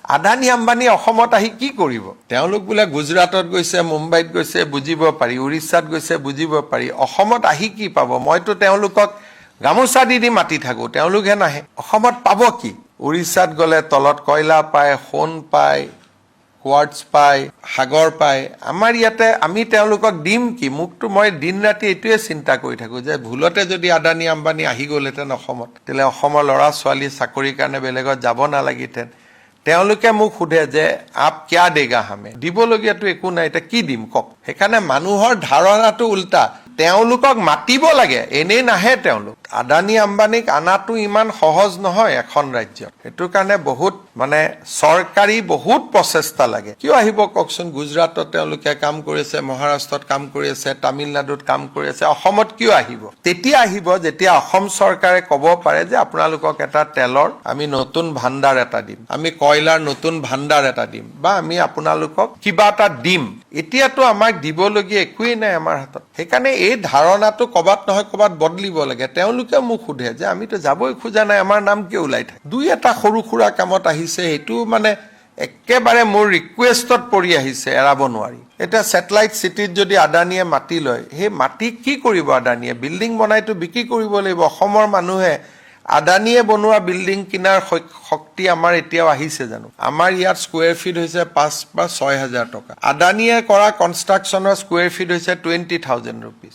আদানী আম্বানী অসমত আহি কি কৰিব? তেওঁলোক বোলে গুজৰাটত গৈছে, মুম্বাইত গৈছে, বুজিব পাৰি, উৰিষ্যাত গৈছে, বুজিব পাৰি। অসমত আহি কি পাব? মইতো তেওঁলোকক গামোচা দি মাতি থাকো, তেওঁলোকহে নাহে। অসমত পাব কি? উৰিষ্যাত গ'লে তলত কয়লা পায়, সোণ পায়, কোৱাৰ্টছ পায়, সাগৰ পায়। আমাৰ ইয়াতে আমি তেওঁলোকক দিম কি? মোকতো মই দিন ৰাতি এইটোৱে চিন্তা কৰি থাকো যে ভুলতে যদি আদানী আম্বানী আহি গ'লহেঁতেন অসমত, তেতিয়াহ'লে অসমৰ ল'ৰা ছোৱালী চাকৰিৰ কাৰণে বেলেগত যাব নালাগিহেঁতেন। তেওঁলোকে মোক সোধে যে আপ কিয়া দেগা হামে? দিবলগীয়াতো একো নাই, এতিয়া কি দিম কওক? সেইকাৰণে মানুহৰ ধাৰণাটো উল্টা। তেওঁলোকক মাতিব লাগে, এনেই নাহে তেওঁলোক। আদানী আম্বানীক আনাটো ইমান সহজ নহয় এখন ৰাজ্যত। সেইটো কাৰণে বহুত চৰকাৰী বহুত প্ৰচেষ্টা লাগে। কিয় আহিব কওকচোন? গুজৰাটত তেওঁলোকে কাম কৰিছে, মহাৰাষ্ট্ৰত কাম কৰি আছে, তামিলনাডুত কাম কৰি আছে, অসমত কিয় আহিব? তেতিয়া আহিব যেতিয়া অসম চৰকাৰে ক'ব পাৰে যে আপোনালোকক এটা তেলৰ আমি নতুন ভাণ্ডাৰ এটা দিম, আমি কয়লাৰ নতুন ভাণ্ডাৰ এটা দিম, বা আমি আপোনালোকক কিবা এটা দিম। এতিয়াতো আমাক দিবলগীয়া একোৱেই নাই আমাৰ হাতত। সেইকাৰণে এই ধাৰণাটো ক'বাত নহয় ক'বাত বদলিব লাগে। তেওঁলোকে মোক সোধে যে আমিতো যাবই খোজা নাই, আমাৰ নাম কিয় ওলাই থাকে? দুই এটা সৰু সুৰা কামত আহিছে, সেইটো একেবাৰে মোৰ ৰিকুৱেষ্টত পৰি আহিছে, এৰাব নোৱাৰি। এতিয়া ছেটেলাইট চিটিত যদি আদানীয়ে মাটি লয়, সেই মাটি কি কৰিব আদানীয়ে? বিল্ডিং বনাইতো বিক্ৰী কৰিব লাগিব। অসমৰ মানুহে আদানীয়ে বনোৱা বিল্ডিং কিনাৰ শক্তি আমাৰ এতিয়াও আহিছে জানো? আমাৰ ইয়াত স্কুৱেৰ ফিট হৈছে 5 বা 6 হাজাৰ টকা। আদানীয়ে কৰা কনষ্ট্ৰাকশ্যনৰ স্কুৱেৰ ফিট হৈছে 20,000 ৰুপিজ।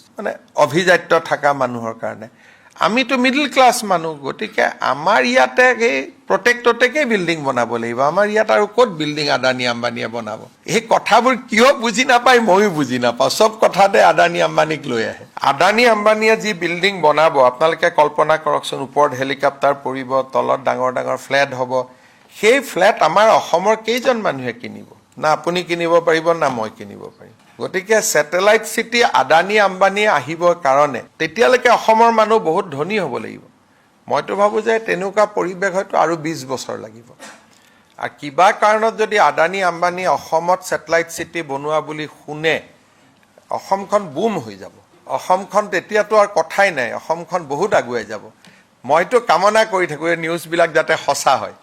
অভিজাত্য থকা মানুহৰ কাৰণে। আমিতো মিডল ক্লাছ মানুহ, গতিকে আমাৰ ইয়াতে এই প্ৰত্যেকটোতেকে বিল্ডিং বনাব লাগিব। আমাৰ ইয়াত আৰু ক'ত বিল্ডিং আদানী আম্বানীয়ে বনাব? এই কথাবোৰ কিয় বুজি নাপায় ময়ো বুজি নাপাওঁ। চব কথাতে আদানী আম্বানীক লৈ আহে। আদানী আম্বানীয়ে যি বিল্ডিং বনাব, আপোনালোকে কল্পনা কৰকচোন, ওপৰত হেলিকপ্টাৰ পৰিব, তলত ডাঙৰ ডাঙৰ ফ্লেট হ'ব। সেই ফ্লেট আমাৰ অসমৰ কেইজন মানুহে কিনিব? না আপুনি কিনিব পাৰিব, না মই কিনিব পাৰিম। গতিকে ছেটেলাইট চিটি আদানী আম্বানীয়ে আহিবৰ কাৰণে তেতিয়ালৈকে অসমৰ মানুহ বহুত ধনী হ'ব লাগিব। মইতো ভাবোঁ যে তেনেকুৱা পৰিৱেশ হয়তো আৰু 20 বছৰ লাগিব। আৰু কিবা কাৰণত যদি আদানী আম্বানী অসমত ছেটেলাইট চিটি বনোৱা বুলি শুনে, অসমখন বুম হৈ যাব। অসমখন তেতিয়াতো আৰু কথাই নাই, অসমখন বহুত আগুৱাই যাব। মইতো কামনা কৰি থাকোঁ এই নিউজবিলাক যাতে সঁচা হয়।